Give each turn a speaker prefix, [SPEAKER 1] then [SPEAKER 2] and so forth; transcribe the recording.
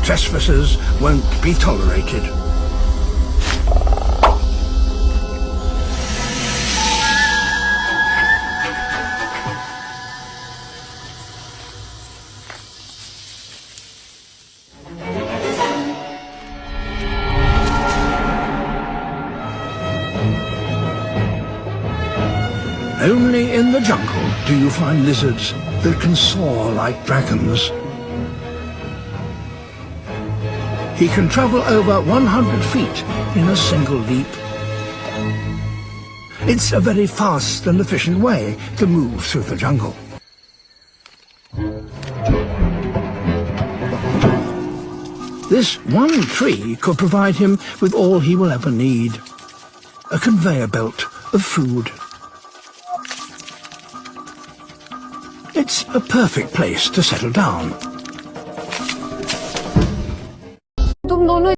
[SPEAKER 1] Trespassers won't be tolerated. Only in the jungle do you find lizards that can soar like dragons. He can travel over 100 feet in a single leap. It's a very fast and efficient way to move through the jungle. This one tree could provide him with all he will ever need. A conveyor belt of food. It's a perfect place to settle down.
[SPEAKER 2] तुम दोनों